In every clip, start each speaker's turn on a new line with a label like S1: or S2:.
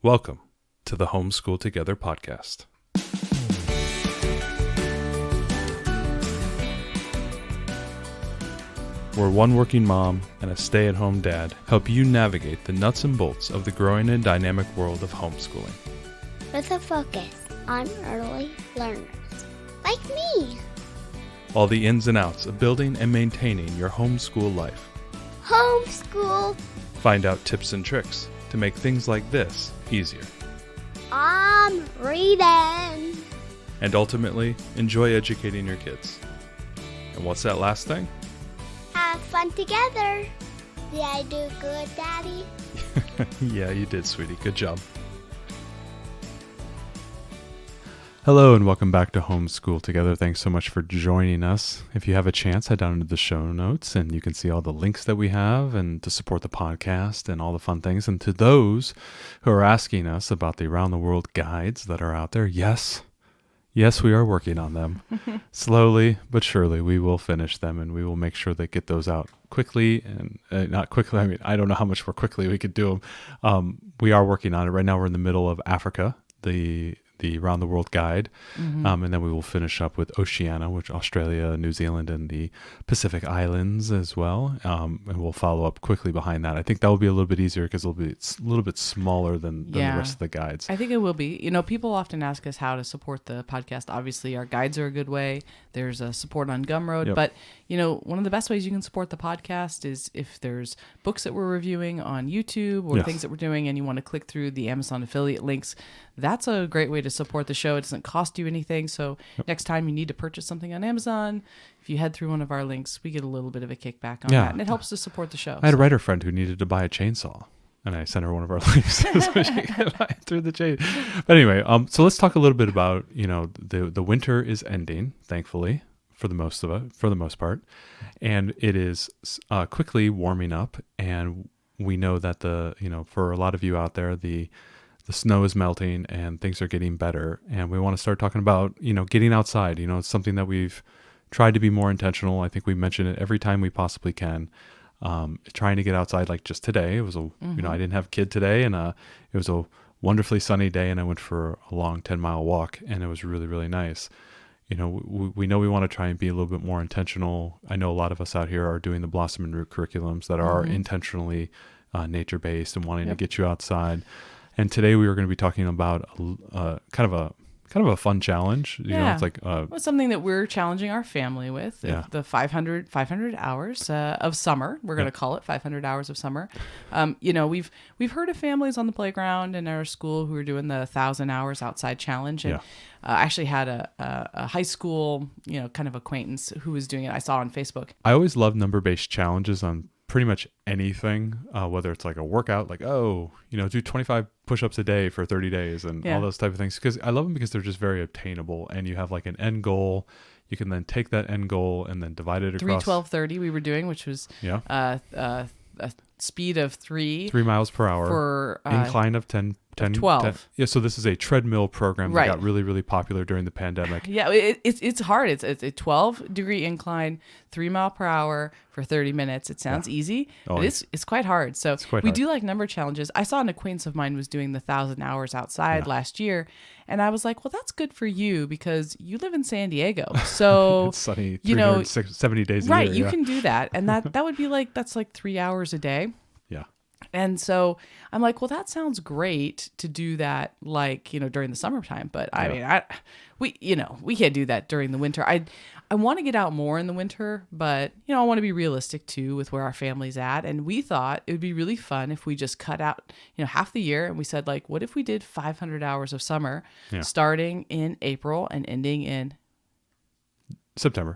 S1: Welcome to the Homeschool Together podcast. Where one working mom and a stay-at-home dad help you navigate the nuts and bolts of the growing and dynamic world of homeschooling.
S2: With a focus on early learners, like me.
S1: All the ins and outs of building and maintaining your homeschool life.
S2: Homeschool.
S1: Find out tips and tricks to make things like this easier.
S2: I'm reading.
S1: And ultimately, enjoy educating your kids. And what's that last thing?
S2: Have fun together. Did I do good, Daddy?
S1: Yeah, you did, sweetie. Good job. Hello and welcome back to Homeschool Together. Thanks so much for joining us. If you have a chance, head down into the show notes and you can see all the links that we have and to support the podcast and all the fun things. And to those who are asking us about the around the world guides that are out there, yes, we are working on them. Slowly but surely we will finish them and we will make sure they get those out quickly and not quickly. I mean, I don't know how much more quickly we could do them. We are working on it. Right now we're in the middle of Africa, the Around the World Guide. And then we will finish up with Oceania, which Australia, New Zealand, and the Pacific Islands as well. And we'll follow up quickly behind that. I think that will be a little bit easier because it's a little bit smaller than the rest of the guides.
S3: I think it will be. You know, people often ask us how to support the podcast. Obviously, our guides are a good way. There's a support on Gumroad. But, you know, one of the best ways you can support the podcast is if there's books that we're reviewing on YouTube or things that we're doing and you want to click through the Amazon affiliate links. That's a great way to support the show. It doesn't cost you anything. So next time you need to purchase something on Amazon, if you head through one of our links, we get a little bit of a kickback on that. And it helps to support the show.
S1: I had a writer friend who needed to buy a chainsaw. And I sent her one of our links so she could buy it through the chain. But anyway, so let's talk a little bit about, you know, the winter is ending, thankfully, for the most part. And it is quickly warming up. And we know that for a lot of you out there, the snow is melting and things are getting better. And we want to start talking about, getting outside. It's something that we've tried to be more intentional. I think we mention it every time we possibly can. Trying to get outside, like just today. It was I didn't have a kid today, and it was a wonderfully sunny day, and I went for a long 10-mile walk, and it was really, really nice. We know we want to try and be a little bit more intentional. I know a lot of us out here are doing the Blossom and Root curriculums that are intentionally nature-based and wanting to get you outside. And today we were going to be talking about kind of a fun challenge. It's like
S3: something that we're challenging our family with. The 500 hours of summer. We're going to call it 500 hours of summer. We've heard of families on the playground in our school who are doing the 1,000 hours outside challenge. And I actually had a high school, kind of acquaintance who was doing it. I saw on Facebook.
S1: I always love number-based challenges on pretty much anything, whether it's like a workout, like, do 25 push-ups a day for 30 days and all those type of things. Because I love them because they're just very obtainable and you have like an end goal. You can then take that end goal and then divide it across.
S3: 3-12-30 we were doing, which was a speed of 3
S1: miles per hour for incline of 12. So this is a treadmill program that got really, really popular during the pandemic.
S3: It's hard. It's a 12-degree incline, 3 mile per hour for 30 minutes. It sounds easy, but it's quite hard. So we do like number challenges. I saw an acquaintance of mine was doing the 1,000 hours outside last year, and I was like, well, that's good for you because you live in San Diego. So
S1: it's sunny 370 days a year.
S3: Right, you can do that. And that would be that's like 3 hours a day. Yeah. And so I'm like, well, that sounds great to do that during the summertime. But I mean, we can't do that during the winter. I want to get out more in the winter, but I want to be realistic too with where our family's at. And we thought it would be really fun if we just cut out, half the year. And we said, what if we did 500 hours of summer starting in April and ending in
S1: September.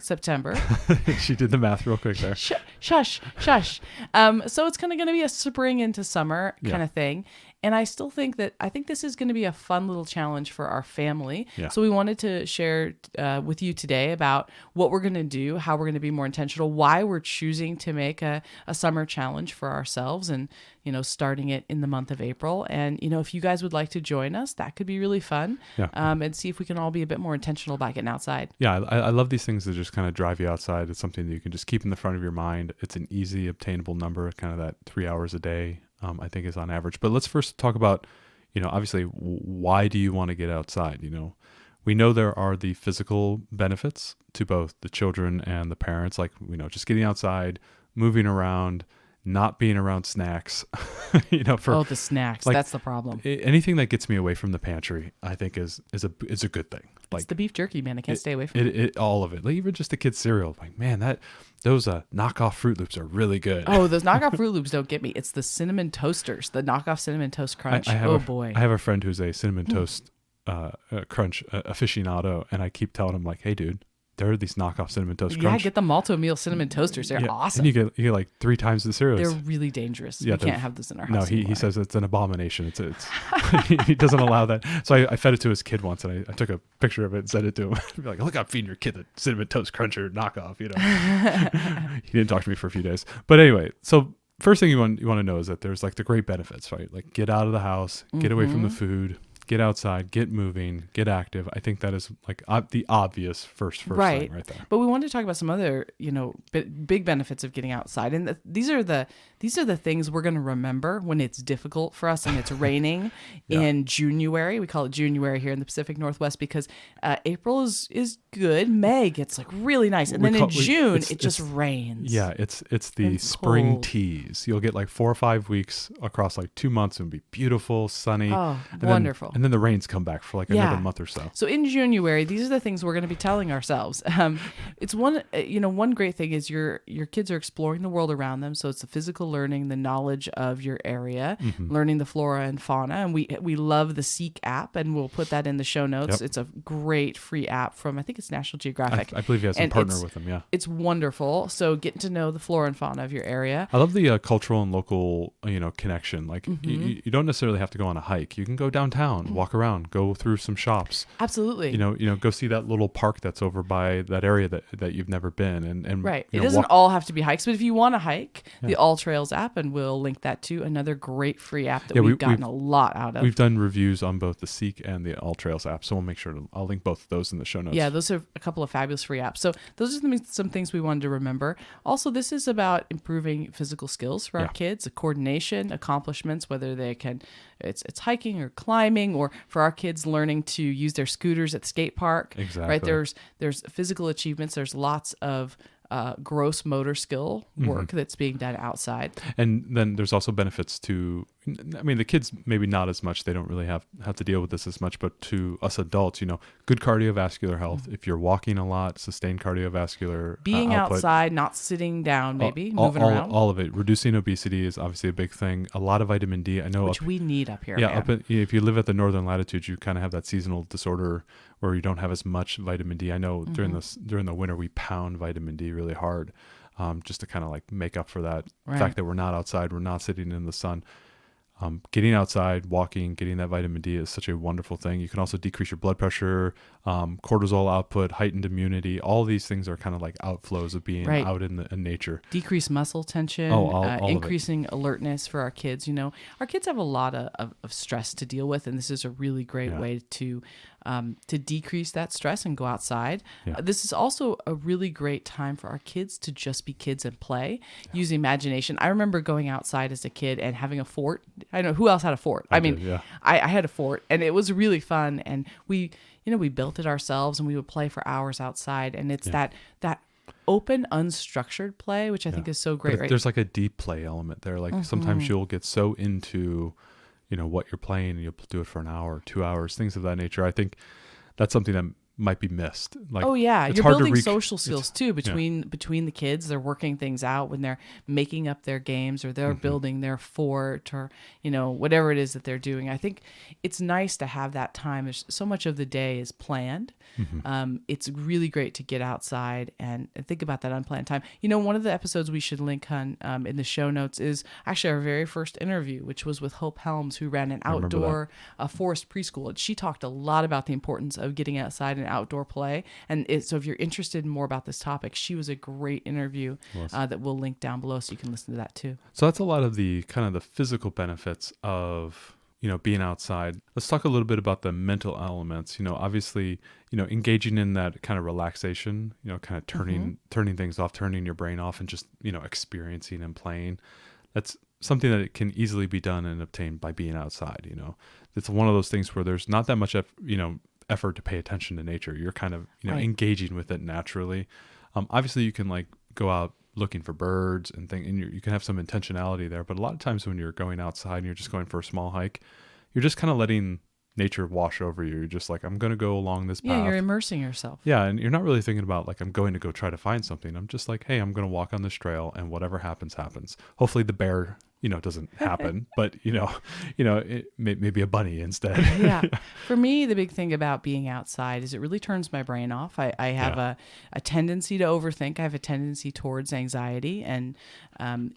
S1: She did the math real quick there.
S3: Shush. So it's kind of going to be a spring into summer kind of thing. And I still think this is going to be a fun little challenge for our family. Yeah. So we wanted to share with you today about what we're going to do, how we're going to be more intentional, why we're choosing to make a summer challenge for ourselves and, starting it in the month of April. And, if you guys would like to join us, that could be really fun. Yeah. And see if we can all be a bit more intentional about getting outside.
S1: Yeah, I love these things that just kind of drive you outside. It's something that you can just keep in the front of your mind. It's an easy, obtainable number, kind of that 3 hours a day. I think is on average. But let's first talk about, obviously, why do you want to get outside? We know there are the physical benefits to both the children and the parents, like, just getting outside, moving around, not being around snacks, for
S3: the snacks.
S1: like,
S3: That's the problem.
S1: anything that gets me away from the pantry, I think is a good thing.
S3: It's the beef jerky, man. I can't stay away from
S1: it. All of it. Like, even just the kids' cereal. Like, man, those knockoff Fruit Loops are really good.
S3: Oh, those knockoff Fruit Loops don't get me. It's the cinnamon toasters, the knockoff cinnamon toast crunch. Boy.
S1: I have a friend who's a cinnamon toast crunch aficionado, and I keep telling him, like, hey, dude, there are these knockoff cinnamon toast crunch.
S3: Yeah, get the Malto Meal cinnamon toasters. They're awesome.
S1: And you get like 3 times the cereal.
S3: They're really dangerous. We can't have this in our house.
S1: No, he says it's an abomination. It's he doesn't allow that. So I fed it to his kid once, and I took a picture of it and sent it to him. Be like, look, I'm feeding your kid the cinnamon toast cruncher knockoff. He didn't talk to me for a few days. But anyway, so first thing you want to know is that there's like the great benefits, right? Like, get out of the house, get away from the food, get outside, get moving, get active. I think that is like the obvious first thing right there.
S3: But we wanted to talk about some other, big benefits of getting outside. And these are the things we're going to remember when it's difficult for us and it's raining in January. We call it January here in the Pacific Northwest because April is good. May gets like really nice. And then in June, it just rains.
S1: Yeah, it's the spring cold tease. You'll get like 4 or 5 weeks across like 2 months. It'll be beautiful, sunny.
S3: Oh, wonderful.
S1: And then the rains come back for like another month or so.
S3: So in January, these are the things we're going to be telling ourselves. It's one great thing is your kids are exploring the world around them. So it's the physical learning, the knowledge of your area, learning the flora and fauna. And we love the Seek app, and we'll put that in the show notes. Yep. It's a great free app from, I think it's National Geographic.
S1: I believe he has a partner with them, yeah.
S3: It's wonderful. So getting to know the flora and fauna of your area.
S1: I love the cultural and local, connection. Like you don't necessarily have to go on a hike. You can go downtown. Walk around, go through some shops.
S3: Absolutely.
S1: Go see that little park that's over by that area that you've never been. And
S3: right. It doesn't all have to be hikes, but if you want to hike, the All Trails app, and we'll link that to another great free app that we've gotten a lot out of.
S1: We've done reviews on both the Seek and the All Trails app, so we'll make sure I'll link both of those in the show notes.
S3: Yeah, those are a couple of fabulous free apps. So those are some things we wanted to remember. Also, this is about improving physical skills for our kids, coordination, accomplishments, whether it's hiking or climbing, or for our kids learning to use their scooters at the skate park.
S1: Exactly.
S3: Right? There's physical achievements. There's lots of gross motor skill work that's being done outside.
S1: And then there's also benefits to, the kids maybe not as much. They don't really have to deal with this as much, but to us adults, good cardiovascular health. If you're walking a lot, sustained cardiovascular
S3: being
S1: output,
S3: outside, not sitting down, maybe moving around.
S1: All of it. Reducing obesity is obviously a big thing. A lot of vitamin D. I know,
S3: which we need up here.
S1: Yeah, if you live at the northern latitudes, you kind of have that seasonal disorder where you don't have as much vitamin D. I know during the winter we pound vitamin D really hard, just to kind of like make up for that fact that we're not outside, we're not sitting in the sun. Getting outside, walking, getting that vitamin D is such a wonderful thing. You can also decrease your blood pressure, cortisol output, heightened immunity. All these things are kind of like outflows of being out in nature.
S3: Decrease muscle tension, increasing alertness for our kids. Our kids have a lot of stress to deal with, and this is a really great way to decrease that stress and go outside. Yeah. This is also a really great time for our kids to just be kids and play, use imagination. I remember going outside as a kid and having a fort. I don't know who else had a fort. I had a fort, and it was really fun. And we built it ourselves, and we would play for hours outside. And it's that open, unstructured play, which I think is so great.
S1: But there's like a deep play element there. Like sometimes you'll get so into what you're playing, and you'll do it for an hour, 2 hours, things of that nature. I think that's something that might be missed. Like,
S3: you're building social skills too between the kids. They're working things out when they're making up their games, or they're building their fort, or whatever it is that they're doing. I think it's nice to have that time. There's so much of the day is planned. It's really great to get outside and think about that unplanned time. One of the episodes we should link on in the show notes is actually our very first interview, which was with Hope Helms, who ran an outdoor forest preschool. And she talked a lot about the importance of getting outside and outdoor play. And so if you're interested in more about this topic, she was a great interview that we'll link down below, so you can listen to that too.
S1: So that's a lot of the kind of the physical benefits of being outside. Let's talk a little bit about the mental elements. Obviously, engaging in that kind of relaxation, kind of turning things off, turning your brain off, and just experiencing and playing. something that it can easily be done and obtained by being outside. It's one of those things where there's not that much, effort to pay attention to nature. You're kind of,
S3: Right.
S1: engaging with it naturally. Obviously you can like go out looking for birds and things, and you can have some intentionality there. But a lot of times when you're going outside and you're just going for a small hike, you're just kind of letting nature wash over you. You're just like, I'm going to go along this path.
S3: Yeah, you're immersing yourself.
S1: Yeah, and you're not really thinking about like, I'm going to go try to find something. I'm just like, hey, I'm going to walk on this trail, and whatever happens, happens. Hopefully the bear, doesn't happen, but it maybe a bunny instead.
S3: Yeah. For me, the big thing about being outside is it really turns my brain off. I have a tendency to overthink. I have a tendency towards anxiety. And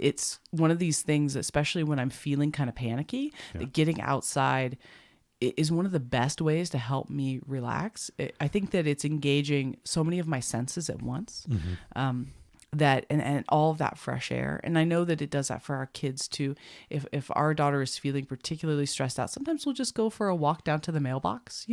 S3: it's one of these things, especially when I'm feeling kind of panicky, that getting outside is one of the best ways to help me relax. I think that it's engaging so many of my senses at once. That and all of that fresh air. And I know that it does that for our kids too. If our daughter is feeling particularly stressed out, sometimes we'll just go for a walk down to the mailbox,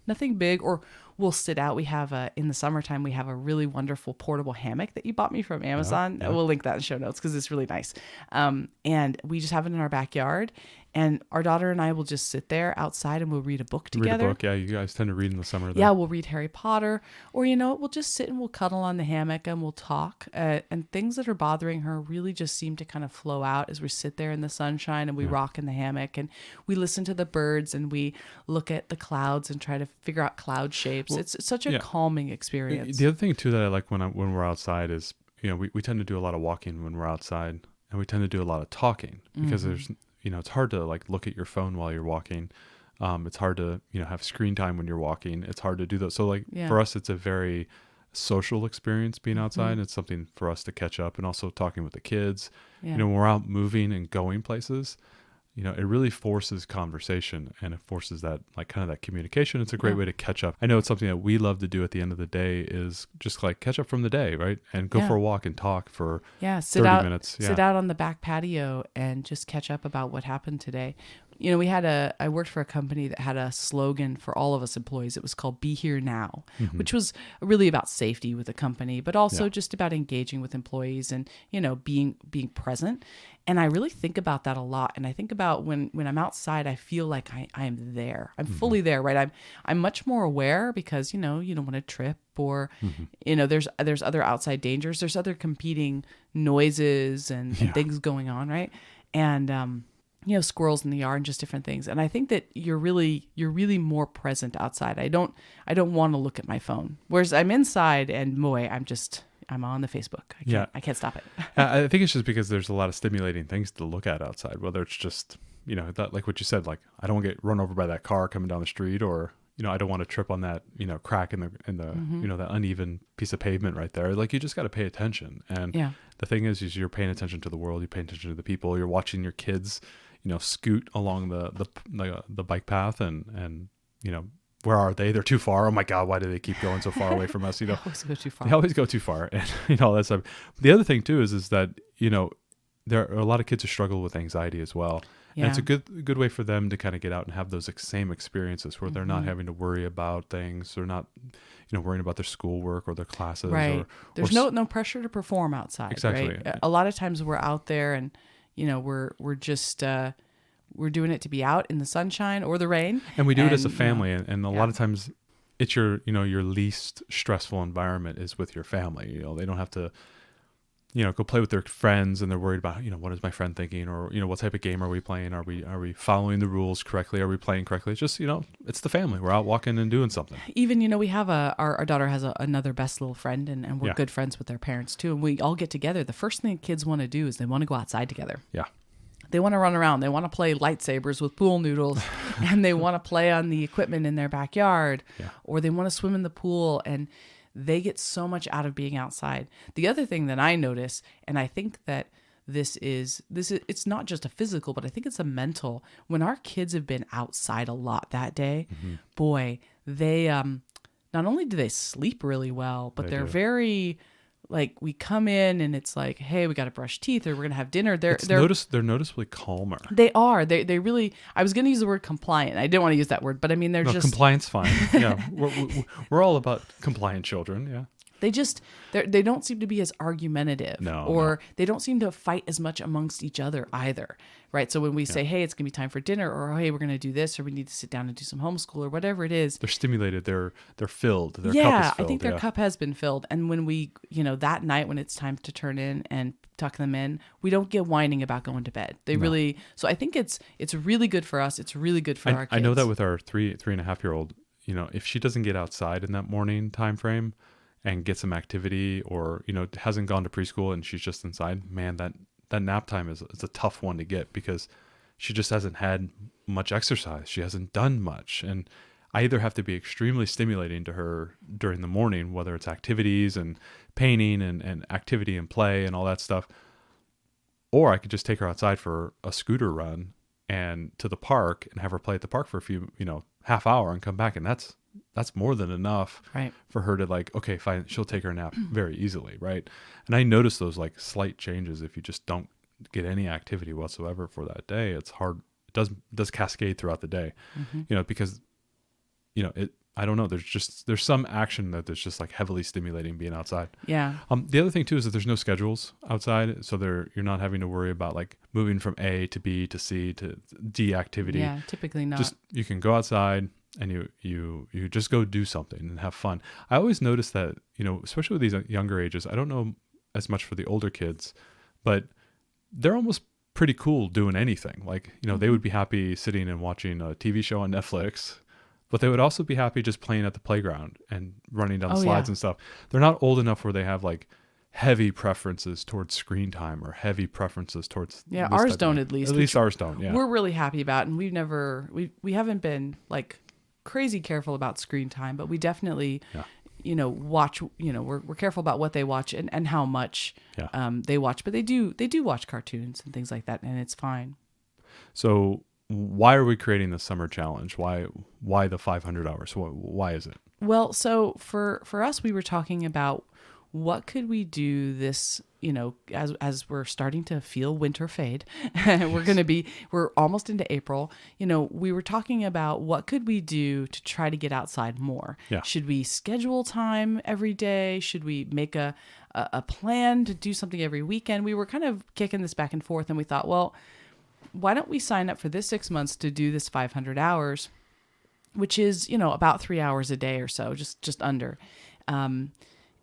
S3: nothing big, or we'll sit out. We have in the summertime, we have a really wonderful portable hammock that you bought me from Amazon.
S1: Yeah.
S3: We'll link that in show notes because it's really nice. And we just have it in our backyard. And our daughter and I will just sit there outside and we'll read a book together.
S1: Read a book, yeah. You guys tend to read in the summer.
S3: Yeah, we'll read Harry Potter, or we'll just sit and we'll cuddle on the hammock and we'll talk. And things that are bothering her really just seem to kind of flow out as we sit there in the sunshine and we rock in the hammock and we listen to the birds and we look at the clouds and try to figure out cloud shapes. Well, it's such a calming experience.
S1: The other thing too that I like when we're outside is we tend to do a lot of walking when we're outside, and we tend to do a lot of talking because there's. It's hard to like look at your phone while you're walking. It's hard to, have screen time when you're walking. It's hard to do that. So like for us, it's a very social experience being outside. It's something for us to catch up, and also talking with the kids. When we're out moving and going places, it really forces conversation, and it forces that like kind of that communication. It's a great way to catch up. I know it's something that we love to do at the end of the day is just like catch up from the day, right? And go for a walk and talk for 30 minutes. Yeah.
S3: Sit out on the back patio and just catch up about what happened today. I worked for a company that had a slogan for all of us employees. It was called Be Here Now, which was really about safety with the company, but also just about engaging with employees and, being present. And I really think about that a lot. And I think about when I'm outside, I feel like I am there. I'm fully there, right? I'm much more aware because, you don't want to trip or, there's other outside dangers. There's other competing noises and things going on, right? And, squirrels in the yard and just different things. And I think that you're really more present outside. I don't want to look at my phone. Whereas I'm inside and boy, I'm on the Facebook. I can't stop it.
S1: I think it's just because there's a lot of stimulating things to look at outside, whether it's just, that, like what you said, like I don't want to get run over by that car coming down the street, or, I don't want to trip on that, crack in the that uneven piece of pavement right there. Like you just got to pay attention. And the thing is you're paying attention to the world, you're paying attention to the people, you're watching your kids, scoot along the bike path and where are they? They're too far. Oh my God, why do they keep going so far away from us?
S3: They always go too far.
S1: They always go too far. And all that stuff. The other thing too is that, there are a lot of kids who struggle with anxiety as well. Yeah. And it's a good way for them to kind of get out and have those same experiences where they're not having to worry about things. They're not, worrying about their schoolwork or their classes.
S3: Right. There's no pressure to perform outside.
S1: Exactly.
S3: Right? A lot of times we're out there and, we're just, we're doing it to be out in the sunshine or the rain.
S1: And we do it as a family. And a lot of times it's your least stressful environment is with your family. They don't have to, go play with their friends and they're worried about, what is my friend thinking, or, what type of game are we playing? Are we following the rules correctly? Are we playing correctly? It's just, it's the family. We're out walking and doing something.
S3: Even, we have our daughter has another best little friend and we're good friends with their parents too. And we all get together. The first thing kids want to do is they want to go outside together.
S1: Yeah.
S3: They want to run around. They want to play lightsabers with pool noodles and they want to play on the equipment in their backyard or they want to swim in the pool, and they get so much out of being outside. The other thing that I notice, and I think that this is it's not just a physical, but I think it's a mental. When our kids have been outside a lot that day, boy, they not only do they sleep really well, but they're very like, we come in and it's like, hey, we got to brush teeth or we're going to have dinner. They're
S1: noticeably calmer.
S3: They are. They really, I was going to use the word compliant. I didn't want to use that word, but I mean, they're just.
S1: Compliance fine. Yeah. We're all about compliant children. Yeah.
S3: they don't seem to be as argumentative,
S1: No.
S3: they don't seem to fight as much amongst each other either, right? So when we say, hey, it's gonna be time for dinner, or hey, we're gonna do this, or we need to sit down and do some homeschool or whatever it is,
S1: they're stimulated, they're filled, their cup is
S3: yeah,
S1: filled.
S3: I think their cup has been filled. And when we, that night when it's time to turn in and tuck them in, we don't get whining about going to bed. Really, so I think it's really good for us. It's really good for our kids.
S1: I know that with our 3.5-year-old, if she doesn't get outside in that morning time frame and get some activity, or hasn't gone to preschool and she's just inside, man, that nap time is a tough one to get, because she just hasn't had much exercise. She hasn't done much, and I either have to be extremely stimulating to her during the morning, whether it's activities and painting and activity and play and all that stuff, or I could just take her outside for a scooter run and to the park and have her play at the park for a few, half hour and come back. And that's more than enough for her to okay, fine. She'll take her nap very easily. Right. And I notice those slight changes. If you just don't get any activity whatsoever for that day, it's hard. It does cascade throughout the day, because, I don't know. There's some action that's just heavily stimulating being outside.
S3: Yeah.
S1: The other thing too is that there's no schedules outside, so you're not having to worry about moving from A to B to C to D activity.
S3: Yeah, typically not.
S1: Just you can go outside and you just go do something and have fun. I always notice that especially with these younger ages. I don't know as much for the older kids, but they're almost pretty cool doing anything. They would be happy sitting and watching a TV show on Netflix. But they would also be happy just playing at the playground and running down slides and stuff. They're not old enough where they have heavy preferences towards screen time or heavy preferences towards
S3: ours don't at least
S1: ours don't. Yeah,
S3: we're really happy about, and we haven't been crazy careful about screen time, but we definitely watch. We're careful about what they watch and how much they watch. But they do watch cartoons and things like that, and it's fine.
S1: So why are we creating the summer challenge? Why the 500 hours? Why is it?
S3: Well, so for us, we were talking about what could we do this, as we're starting to feel winter fade. We're almost into April. We were talking about what could we do to try to get outside more.
S1: Yeah.
S3: Should we schedule time every day? Should we make a plan to do something every weekend? We were kind of kicking this back and forth, and we thought, well, why don't we sign up for this 6 months to do this 500 hours, which is, about 3 hours a day or so, just under.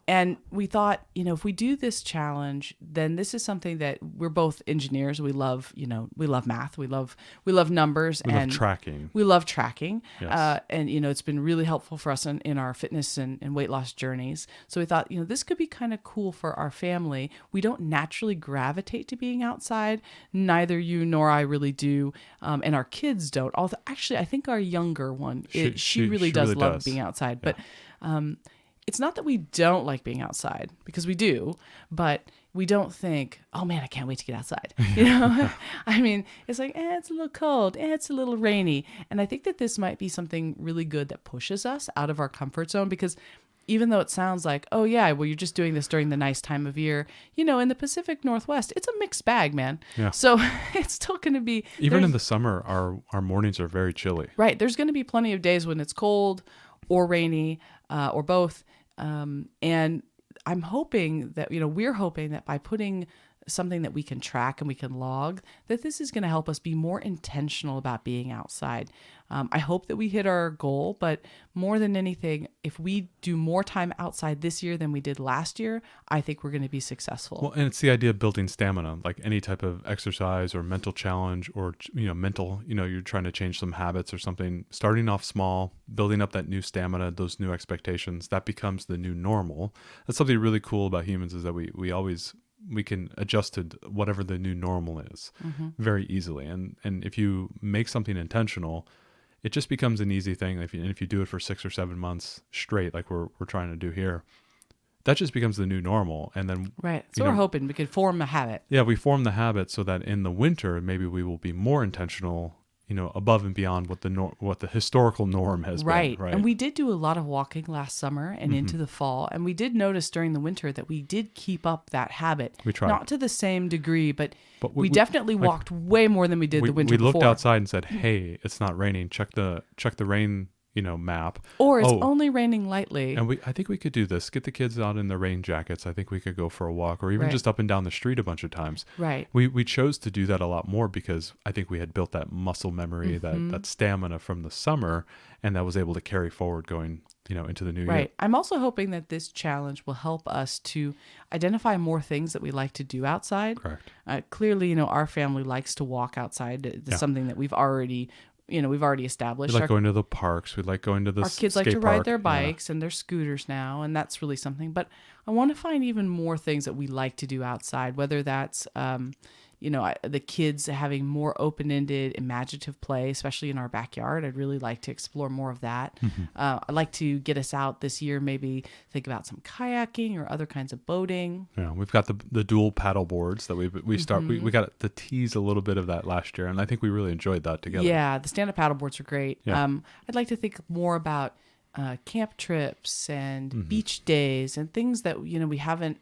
S3: And we thought, if we do this challenge, then this is something that we're both engineers. We love, we love math. We love numbers.
S1: We love tracking.
S3: We love tracking.
S1: Yes.
S3: And, it's been really helpful for us in our fitness and weight loss journeys. So we thought, this could be kind of cool for our family. We don't naturally gravitate to being outside. Neither you nor I really do. And our kids don't. Although, actually, I think our younger one, she really does love being outside.
S1: Yeah.
S3: But it's not that we don't like being outside, because we do, but we don't think, oh man, I can't wait to get outside. I mean, it's it's a little cold, it's a little rainy. And I think that this might be something really good that pushes us out of our comfort zone, because even though it sounds like, oh yeah, well, you're just doing this during the nice time of year, in the Pacific Northwest, it's a mixed bag, man.
S1: Yeah.
S3: So it's still going to be...
S1: Even in the summer, our mornings are very chilly.
S3: Right. There's going to be plenty of days when it's cold or rainy or both. And I'm hoping that, we're hoping that by putting something that we can track and we can log, that this is going to help us be more intentional about being outside. I hope that we hit our goal, but more than anything, if we do more time outside this year than we did last year, I think we're going to be successful.
S1: Well, and it's the idea of building stamina, like any type of exercise or mental challenge, or, mental, you're trying to change some habits or something, starting off small, building up that new stamina, those new expectations, that becomes the new normal. That's something really cool about humans, is that we can adjust to whatever the new normal is very easily. And if you make something intentional, it just becomes an easy thing. If you do it for 6 or 7 months straight, like we're trying to do here, that just becomes the new normal. And then,
S3: right. So we're hoping we could form a habit.
S1: Yeah. We form the habit so that in the winter, maybe we will be more intentional, above and beyond what the historical norm has been. Right.
S3: And we did do a lot of walking last summer and into the fall. And we did notice during the winter that we did keep up that habit.
S1: We tried.
S3: Not to the same degree, but we definitely walked way more than we did the winter before.
S1: We looked outside and said, hey, it's not raining. Check the rain map.
S3: Or it's only raining lightly.
S1: And I think we could do this. Get the kids out in their rain jackets. I think we could go for a walk, or even
S3: Right.
S1: just up and down the street a bunch of times.
S3: Right.
S1: We chose to do that a lot more because I think we had built that muscle memory,
S3: Mm-hmm.
S1: that stamina from the summer, and that was able to carry forward going, into the new year.
S3: Right. I'm also hoping that this challenge will help us to identify more things that we like to do outside.
S1: Correct.
S3: Clearly, our family likes to walk outside. It's something that we've already established.
S1: We like going to the parks. We like going to the
S3: Our kids like to ride their bikes and their scooters now, and that's really something. But I want to find even more things that we like to do outside, whether that's, the kids having more open-ended, imaginative play, especially in our backyard. I'd really like to explore more of that.
S1: Mm-hmm.
S3: I'd like to get us out this year, maybe think about some kayaking or other kinds of boating.
S1: Yeah, we've got the dual paddle boards that we start.
S3: Mm-hmm.
S1: We got to tease a little bit of that last year, and I think we really enjoyed that together.
S3: Yeah, the stand-up paddle boards are great.
S1: Yeah.
S3: I'd like to think more about camp trips and
S1: Mm-hmm.
S3: beach days and things that we haven't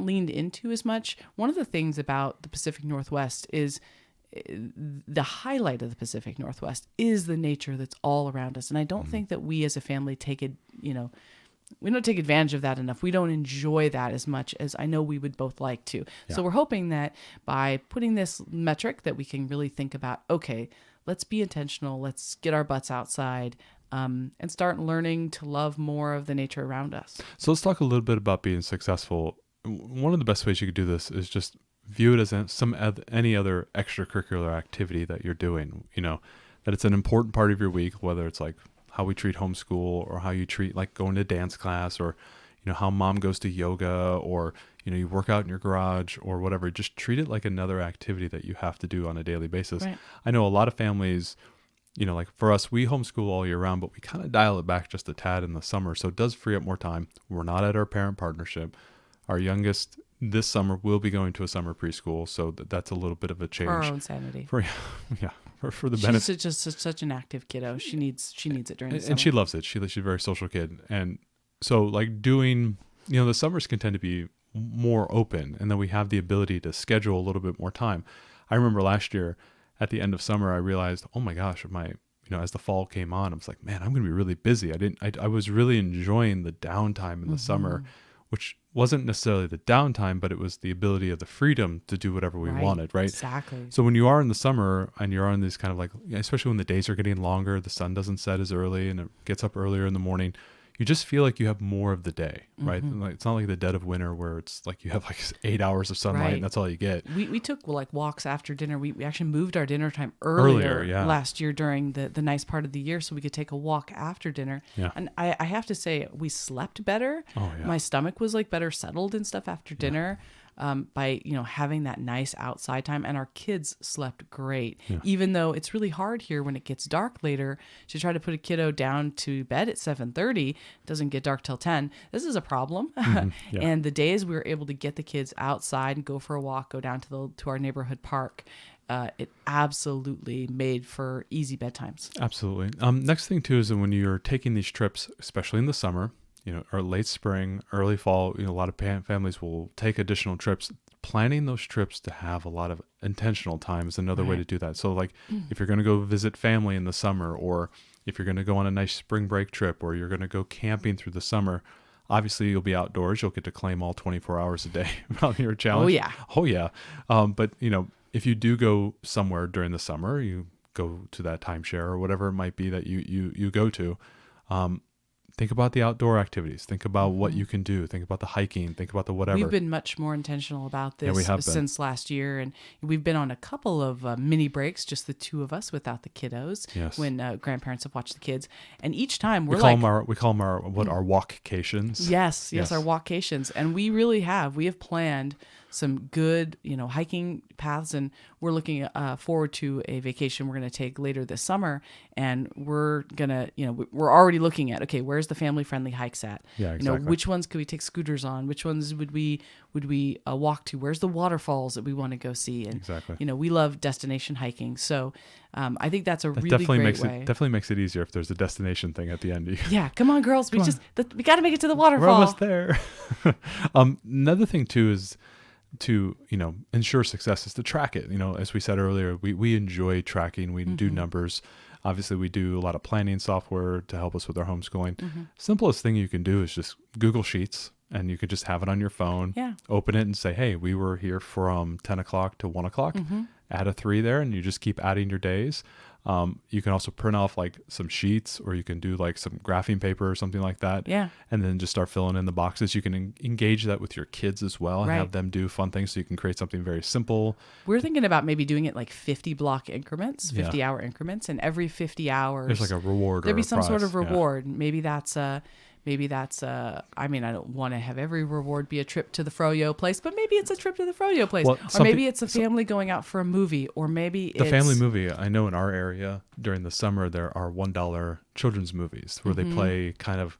S3: leaned into as much. One of the things about the Pacific Northwest is the highlight of the Pacific Northwest is the nature that's all around us, and I don't think that we as a family we don't take advantage of that enough. We don't enjoy that as much as I know we would both like to.
S1: Yeah.
S3: So we're hoping that by putting this metric that we can really think about, okay, let's be intentional. Let's get our butts outside and start learning to love more of the nature around us.
S1: So let's talk a little bit about being successful. One of the best ways you could do this is just view it as any other extracurricular activity that you're doing, that it's an important part of your week, whether it's like how we treat homeschool or how you treat like going to dance class or, how mom goes to yoga or, you work out in your garage or whatever. Just treat it like another activity that you have to do on a daily basis.
S3: Right.
S1: I know a lot of families, like for us, we homeschool all year round, but we kind of dial it back just a tad in the summer. So it does free up more time. We're not at our parent partnership. Our youngest this summer will be going to a summer preschool. So that's a little bit of a change.
S3: For our own sanity.
S1: For the benefit.
S3: She's just such an active kiddo. She needs it during the summer.
S1: And she loves it. She's a very social kid. And so like doing, the summers can tend to be more open, and then we have the ability to schedule a little bit more time. I remember last year at the end of summer, I realized, oh my gosh, as the fall came on, I was like, man, I'm going to be really busy. I was really enjoying the downtime in the summer, which wasn't necessarily the downtime, but it was the ability of the freedom to do whatever we wanted, right?
S3: Exactly.
S1: So when you are in the summer and you're on these kind of like, especially when the days are getting longer, the sun doesn't set as early and it gets up earlier in the morning, you just feel like you have more of the day, right? Like, it's not like the dead of winter where it's like you have like 8 hours of sunlight and that's all you get.
S3: We took like walks after dinner. We actually moved our dinner time earlier last year during the nice part of the year so we could take a walk after dinner.
S1: Yeah.
S3: And I have to say, we slept better.
S1: Oh, yeah.
S3: My stomach was like better settled and stuff after dinner. By having that nice outside time, and our kids slept great. Even though it's really hard here when it gets dark later to try to put a kiddo down to bed at 7:30, it doesn't get dark till 10. This is a problem. And the days we were able to get the kids outside and go for a walk, go down to our neighborhood park, it absolutely made for easy bedtimes.
S1: Absolutely. Next thing too is that when you're taking these trips, especially in the summer, or late spring, early fall, a lot of families will take additional trips. Planning those trips to have a lot of intentional time is another way to do that. So like if you're going to go visit family in the summer, or if you're going to go on a nice spring break trip, or you're going to go camping through the summer, obviously you'll be outdoors. You'll get to claim all 24 hours a day while you're challenged. Oh yeah. But if you do go somewhere during the summer, you go to that timeshare or whatever it might be that you go to, think about the outdoor activities. Think about what you can do. Think about the hiking. Think about the whatever.
S3: We've been much more intentional about this
S1: we have
S3: since last year. And we've been on a couple of mini breaks, just the two of us without the kiddos, when grandparents have watched the kids. And each time we call them our walkcations. Yes, our walkcations. And we have planned some good, hiking paths, and we're looking forward to a vacation we're going to take later this summer, and we're going to, we're already looking at, okay, where's the family-friendly hikes at?
S1: Yeah, exactly.
S3: Which ones could we take scooters on? Which ones would we walk to? Where's the waterfalls that we want to go see? And,
S1: exactly.
S3: We love destination hiking, so I think that's a really great way.
S1: Definitely makes it easier if there's a destination thing at the end.
S3: Yeah, come on, girls, we got to make it to the waterfall.
S1: We're almost there. Another thing too is to ensure success is to track it. As we said earlier, we enjoy tracking. We do numbers. Obviously, we do a lot of planning software to help us with our homeschooling. Simplest thing you can do is just Google Sheets, and you could just have it on your phone.
S3: Yeah.
S1: Open it and say, hey, we were here from 10 o'clock to 1 o'clock. Add a 3 there, and you just keep adding your days. You can also print off like some sheets, or you can do like some graphing paper or something like that.
S3: Yeah.
S1: And then just start filling in the boxes. You can engage that with your kids as well and
S3: Right.
S1: have them do fun things, so you can create something very simple.
S3: We're thinking about maybe doing it like 50 block increments,
S1: Yeah.
S3: 50-hour increments, and every 50 hours
S1: There's like a reward.
S3: there'd
S1: or
S3: be
S1: a
S3: some sort
S1: prize.
S3: of
S1: Yeah.
S3: reward. Maybe that's I mean, I don't want to have every reward be a trip to the froyo place, but maybe it's a trip to the froyo place.
S1: Well,
S3: or maybe it's a family going out for a movie, or maybe
S1: The
S3: it's
S1: family movie, I know in our area during the summer, there are $1 children's movies where they play kind of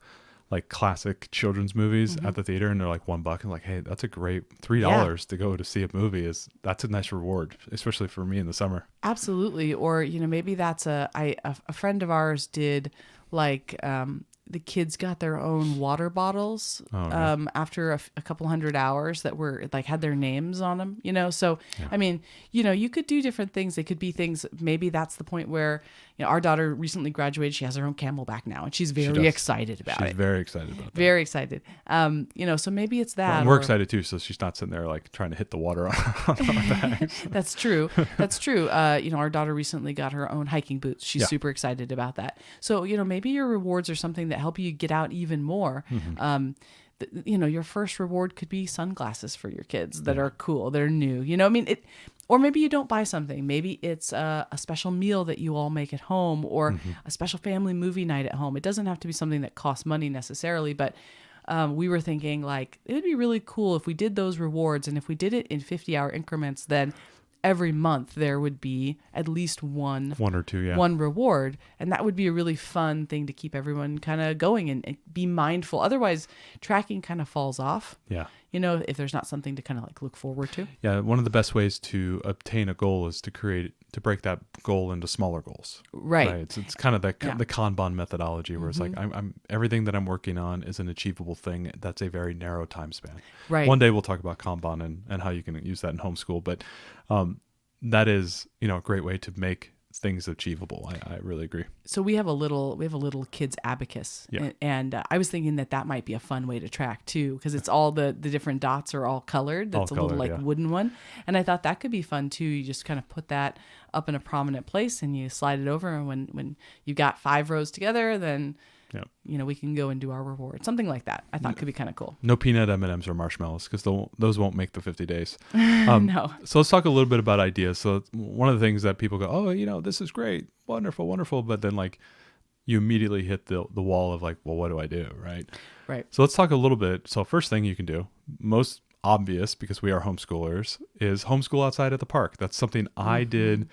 S1: like classic children's movies at the theater, and they're like $1. And like, hey, that's a great $3 to go to see a movie. That's a nice reward, especially for me in the summer.
S3: Absolutely. Or, maybe that's a friend of ours did like, the kids got their own water bottles after a couple hundred hours that were like had their names on them, So, I mean, you could do different things. They could be things. Maybe that's the point where, our daughter recently graduated. She has her own Camelback now, and she's very excited about it.
S1: She's very excited about that.
S3: Very excited. So maybe it's that.
S1: And we're excited too. So she's not sitting there like trying to hit the water on our bags.
S3: That's true. That's true. Our daughter recently got her own hiking boots. She's super excited about that. So, maybe your rewards are something that help you get out even more. Your first reward could be sunglasses for your kids that are cool. They're new. Or maybe you don't buy something. Maybe it's a special meal that you all make at home, or a special family movie night at home. It doesn't have to be something that costs money necessarily, but we were thinking like it would be really cool if we did those rewards, and if we did it in 50-hour increments, then every month there would be at least one
S1: or two,
S3: one reward, and that would be a really fun thing to keep everyone kind of going and be mindful. Otherwise, tracking kind of falls off.
S1: Yeah.
S3: If there's not something to kind of like look forward to.
S1: Yeah, one of the best ways to obtain a goal is to break that goal into smaller goals.
S3: Right.
S1: It's kind of the Kanban methodology, where it's like I'm everything that I'm working on is an achievable thing. That's a very narrow time span.
S3: Right.
S1: One day we'll talk about Kanban and how you can use that in homeschool, but that is a great way to make things achievable. I really agree.
S3: So we have a little kids abacus, and I was thinking that might be a fun way to track too, because it's all the different dots are all colored. That's a little like wooden one, and I thought that could be fun too. You just kind of put that up in a prominent place, and you slide it over, and when you've got 5 rows together, then we can go and do our reward. Something like that I thought could be kind of cool.
S1: No peanut M&Ms or marshmallows, because those won't make the 50 days.
S3: No.
S1: So let's talk a little bit about ideas. So one of the things that people go, oh, this is great, wonderful, but then like you immediately hit the wall of like, well, what do I do, right?
S3: Right.
S1: So let's talk a little bit. So first thing you can do, most obvious because we are homeschoolers, is homeschool outside at the park. That's something I did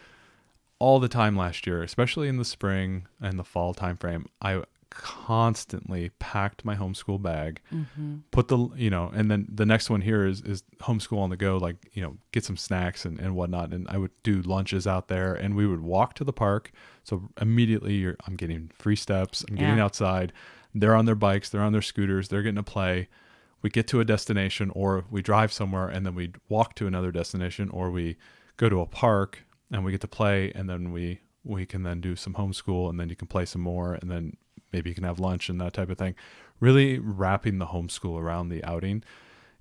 S1: all the time last year, especially in the spring and the fall time frame. I constantly packed my homeschool bag, put and then the next one here is homeschool on the go, like, get some snacks and whatnot. And I would do lunches out there, and we would walk to the park. So immediately I'm getting free steps, I'm getting outside. They're on their bikes, they're on their scooters, they're getting to play. We get to a destination, or we drive somewhere and then we walk to another destination, or we go to a park and we get to play, and then we can then do some homeschool, and then you can play some more, and then maybe you can have lunch and that type of thing. Really wrapping the homeschool around the outing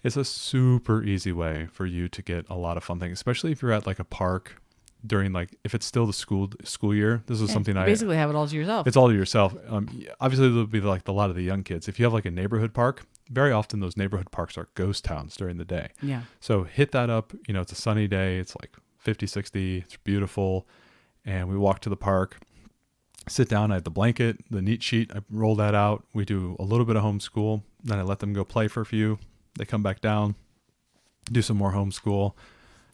S1: is a super easy way for you to get a lot of fun things, especially if you're at like a park during like, if it's still the school year. This is something
S3: you basically have it all to yourself.
S1: It's all to yourself. Obviously there'll be like a lot of the young kids. If you have like a neighborhood park, very often those neighborhood parks are ghost towns during the day.
S3: Yeah.
S1: So hit that up. It's a sunny day. It's like 50, 60. It's beautiful. And we walk to the park, sit down. I have the blanket, the neat sheet. I roll that out. We do a little bit of homeschool. Then I let them go play for a few. They come back down, do some more homeschool,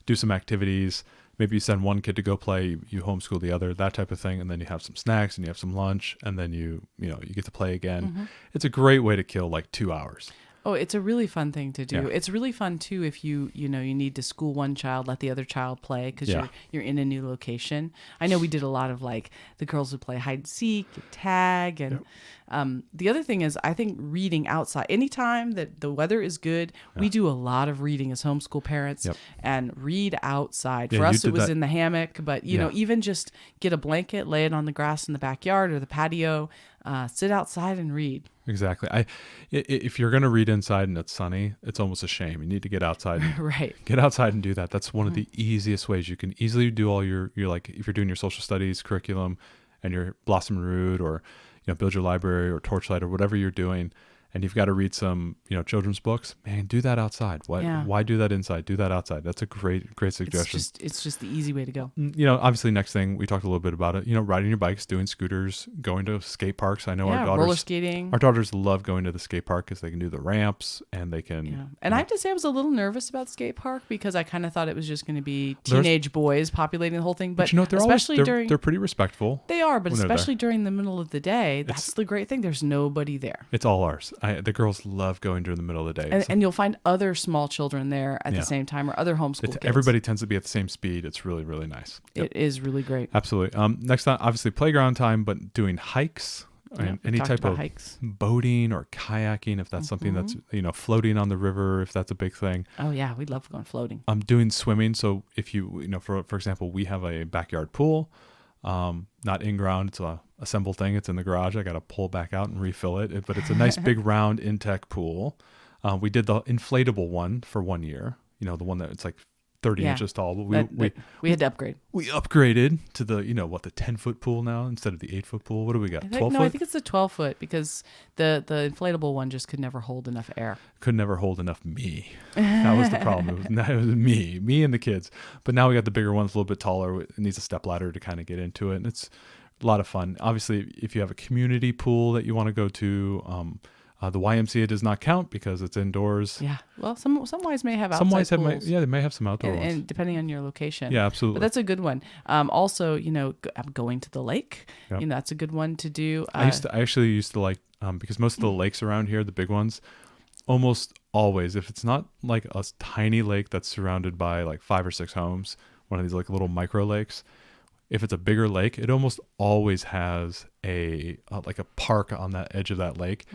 S1: do some activities. Maybe you send one kid to go play, you homeschool the other, that type of thing. And then you have some snacks and you have some lunch, and then you get to play again. It's a great way to kill like 2 hours.
S3: Oh, it's a really fun thing to do.
S1: Yeah.
S3: It's really fun too if you need to school one child, let the other child play because
S1: Yeah.
S3: you're in a new location. I know we did a lot of like the girls would play hide and seek, and tag, and the other thing is I think reading outside. Anytime that the weather is good, we do a lot of reading as homeschool parents and read outside.
S1: Yeah,
S3: For
S1: you
S3: us, it
S1: did
S3: was
S1: that.
S3: in the hammock, but you know, even just get a blanket, lay it on the grass in the backyard or the patio, sit outside and read.
S1: Exactly. If you're going to read inside and it's sunny, it's almost a shame. You need to get outside. And,
S3: Right.
S1: Get outside and do that. That's one of the easiest ways you can easily do all your like if you're doing your social studies curriculum and your Blossom and Root or build your library or Torchlight or whatever you're doing, and you've got to read some children's books. Man, do that outside. Why do that inside? Do that outside. That's a great suggestion.
S3: It's just the easy way to go.
S1: Obviously, next thing we talked a little bit about it. Riding your bikes, doing scooters, going to skate parks. I know our daughters
S3: roller skating.
S1: Our daughters love going to the skate park because they can do the ramps and they can.
S3: Yeah. And I have to say, I was a little nervous about the skate park because I kind of thought it was just going to be teenage boys populating the whole thing. But
S1: they're pretty respectful.
S3: They are, but especially during the middle of the day, that's the great thing. There's nobody there.
S1: It's all ours. The girls love going during the middle of the day.
S3: And you'll find other small children there at the same time or other homeschool kids.
S1: Everybody tends to be at the same speed. It's really, really nice.
S3: It is really great.
S1: Absolutely. Next time, obviously playground time, but doing hikes and any type of hikes. Boating or kayaking, if that's something that's, floating on the river, if that's a big thing.
S3: Oh yeah. We love going floating.
S1: Doing swimming. So if you, for example, we have a backyard pool, not in ground. It's a assembled thing. It's in the garage. I got to pull back out and refill it. But it's a nice big round Intech pool. We did the inflatable one for 1 year. The one that it's like 30 inches tall. But
S3: we had to upgrade.
S1: We upgraded to the, the 10-foot pool now instead of the 8-foot pool. What do we got? 12 foot?
S3: No, I think it's the 12-foot because the inflatable one just could never hold enough air.
S1: Could never hold enough me. That was the problem. It was me and the kids. But now we got the bigger one. It's a little bit taller. It needs a step ladder to kind of get into it. And it's a lot of fun. Obviously, if you have a community pool that you want to go to, the YMCA does not count because it's indoors.
S3: Yeah. Well, some Ys may have outside pools.
S1: They may have some outdoor ones.
S3: And depending on your location.
S1: Yeah, absolutely.
S3: But that's a good one. Also, going to the lake.
S1: Yep.
S3: That's a good one to do.
S1: I actually used to like, because most of the lakes around here, the big ones, almost always, if it's not like a tiny lake that's surrounded by like 5 or 6 homes, one of these like little micro lakes, if it's a bigger lake, it almost always has a park on that edge of that lake,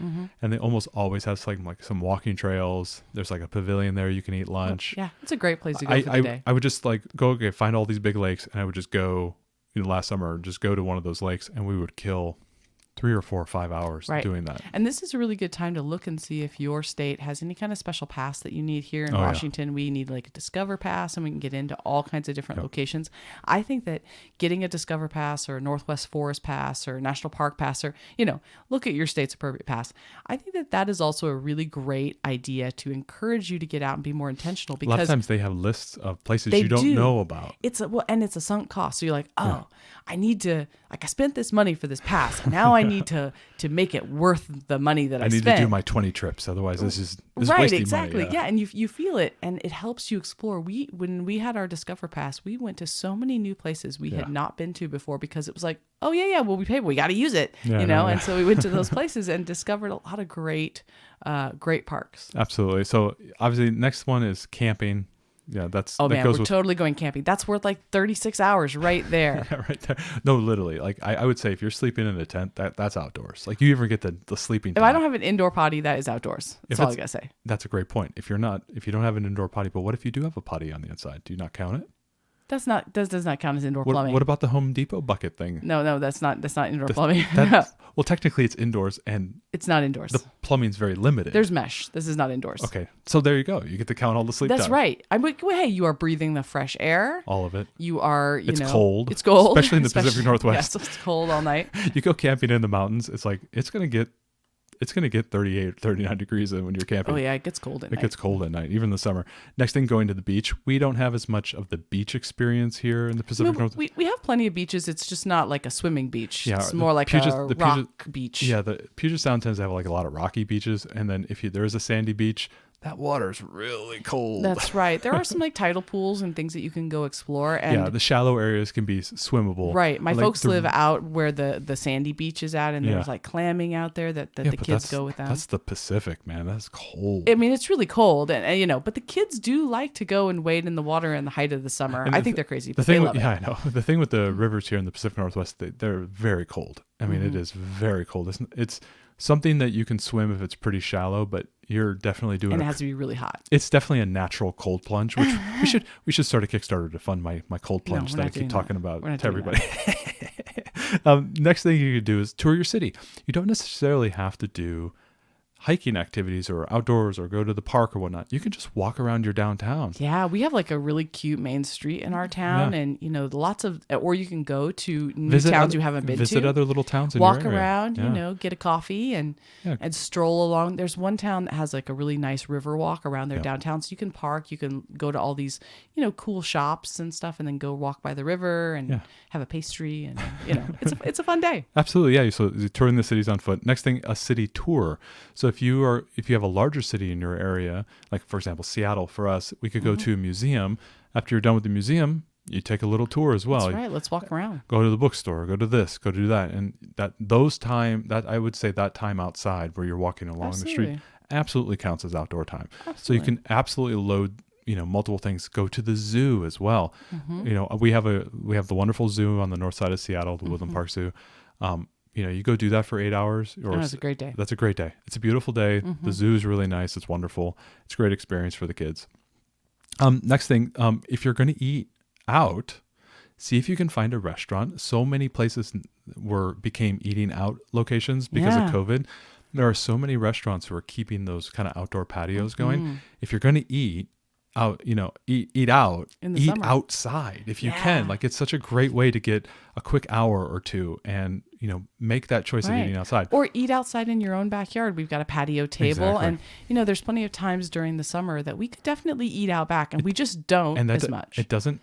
S1: and they almost always have some walking trails. There's like a pavilion there you can eat lunch.
S3: Yeah, it's a great place to go for the day.
S1: I would just find all these big lakes, and I would just go. Last summer, just go to one of those lakes, and we would kill 3 or 4 or 5 hours doing that.
S3: And this is a really good time to look and see if your state has any kind of special pass that you need. Here in Washington. We need like a Discover Pass, and we can get into all kinds of different locations. I think that getting a Discover Pass or a Northwest Forest Pass or National Park Pass or, look at your state's appropriate pass. I think that is also a really great idea to encourage you to get out and be more intentional, because
S1: a lot of times they have lists of places you don't know about.
S3: It's a sunk cost. So you're like, I need to, I spent this money for this pass. And now I need to make it worth the money that I spent.
S1: I need to do my 20 trips. Otherwise, this is
S3: right,
S1: exactly.
S3: Money, yeah. And you feel it, and it helps you explore. When we had our Discover Pass, we went to so many new places we had not been to before, because it was like, oh yeah, well we paid, we got to use it, And so we went to those places and discovered a lot of great parks.
S1: Absolutely. So obviously, next one is camping. Yeah,
S3: we're totally going camping. That's worth like 36 hours right there.
S1: Yeah, right there. No, literally. Like I would say, if you're sleeping in a tent, that's outdoors. Like you even get the sleeping time.
S3: If I don't have an indoor potty, that is outdoors. That's all I gotta say.
S1: That's a great point. If you don't have an indoor potty, but what if you do have a potty on the inside? Do you not count it?
S3: Does not count as indoor plumbing.
S1: What about the Home Depot bucket thing?
S3: No, that's not indoor plumbing.
S1: Well, technically it's indoors, and
S3: it's not indoors.
S1: The plumbing's very limited.
S3: There's mesh. This is not indoors.
S1: Okay, so there you go. You get to count all the sleep.
S3: That's
S1: time.
S3: right. Hey, you are breathing the fresh air.
S1: All of it.
S3: You are.
S1: It's cold.
S3: It's cold,
S1: especially in the Pacific Northwest.
S3: Yes, it's cold all night.
S1: You go camping in the mountains. It's like it's gonna get 38, 39 degrees when you're camping.
S3: Oh yeah, it gets cold at night.
S1: It gets cold at night, even in the summer. Next thing, going to the beach. We don't have as much of the beach experience here in the Pacific Northwest.
S3: We have plenty of beaches. It's just not like a swimming beach.
S1: Yeah,
S3: it's more like a rock beach.
S1: Yeah, the Puget Sound tends to have like a lot of rocky beaches, and then there is a sandy beach, that water's really cold.
S3: That's right. There are some like tidal pools and things that you can go explore. And
S1: yeah, the shallow areas can be swimmable.
S3: Right. My
S1: Like
S3: folks live out where the sandy beach is at, and there's like clamming out there that the
S1: but
S3: kids go with them.
S1: That's the Pacific, man. That's cold.
S3: I mean, it's really cold, and but the kids do like to go and wade in the water in the height of the summer. I think they're crazy, but they love it.
S1: Yeah, I know. The thing with the rivers here in the Pacific Northwest, they're very cold. I mean, it is very cold. It's something that you can swim if it's pretty shallow, but you're definitely doing.
S3: And it has to be really hot.
S1: It's definitely a natural cold plunge, which we should start a Kickstarter to fund my cold plunge that I keep talking about to everybody. Next thing you could do is tour your city. You don't necessarily have to do hiking activities or outdoors or go to the park or whatnot. You can just walk around your downtown.
S3: Yeah, we have like a really cute main street in our town, and lots of, or you can go to new towns you haven't been to.
S1: Visit other little towns in
S3: walk
S1: your area.
S3: around, get a coffee and stroll along. There's one town that has like a really nice river walk around their downtown, so you can park, you can go to all these cool shops and stuff, and then go walk by the river and have a pastry, and it's a fun day.
S1: Absolutely, yeah. So you're touring the cities on foot. Next thing, a city tour. So if you have a larger city in your area, like for example Seattle for us, we could go to a museum. After you're done with the museum, you take a little tour as well.
S3: That's right. Let's walk around.
S1: Go to the bookstore, go to this, go do that. And I would say that time outside where you're walking along the street absolutely counts as outdoor time. Absolutely. So you can absolutely load multiple things. Go to the zoo as well. We have the wonderful zoo on the north side of Seattle, the Woodland Park Zoo. You go do that for 8 hours.
S3: That's a great day.
S1: That's a great day. It's a beautiful day. The zoo is really nice. It's wonderful. It's a great experience for the kids. Next thing, if you're going to eat out, see if you can find a restaurant. So many places became eating out locations because of COVID. There are so many restaurants who are keeping those kind of outdoor patios going. If you're going to eat out, eat out, eat outside if you can. Like, it's such a great way to get a quick hour or two and make that choice of eating outside,
S3: or eat outside in your own backyard. We've got a patio table, and there's plenty of times during the summer that we could definitely eat out back, and we just don't as much.
S1: It doesn't.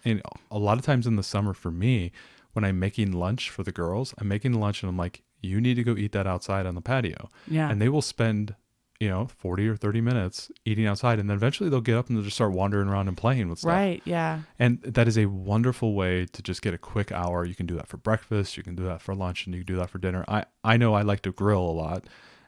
S1: A lot of times in the summer for me, when I'm making lunch for the girls, I'm making lunch and I'm like, you need to go eat that outside on the patio. Yeah, and they will spend 40 or 30 minutes eating outside, and then eventually they'll get up and they'll just start wandering around and playing with stuff.
S3: Right, yeah.
S1: And that is a wonderful way to just get a quick hour. You can do that for breakfast, you can do that for lunch, and you can do that for dinner. I know I like to grill a lot,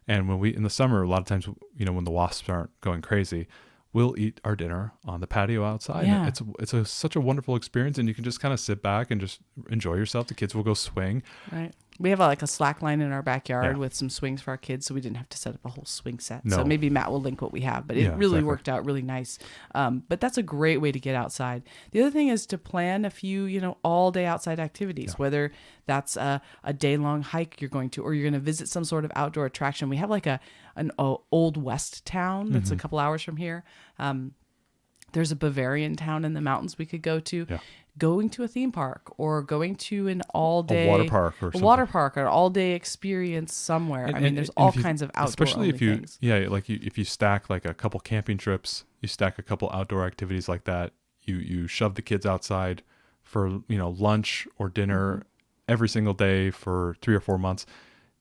S1: and in the summer, a lot of times, when the wasps aren't going crazy, we'll eat our dinner on the patio outside. Yeah. It's such a wonderful experience, and you can just kind of sit back and just enjoy yourself. The kids will go swing.
S3: Right. We have a slack line in our backyard with some swings for our kids, so we didn't have to set up a whole swing set. No. So maybe Matt will link what we have, but it really worked out really nice. But that's a great way to get outside. The other thing is to plan a few, all day outside activities, whether that's a day long hike you're going to, or you're going to visit some sort of outdoor attraction. We have like an old West town that's a couple hours from here. There's a Bavarian town in the mountains we could go to. Yeah. Going to a theme park, or going to an all-day
S1: water park or
S3: an all-day experience somewhere. There's all kinds of outdoor, especially if
S1: things. If you stack like a couple camping trips, you stack a couple outdoor activities like that. You shove the kids outside for lunch or dinner every single day for 3 or 4 months.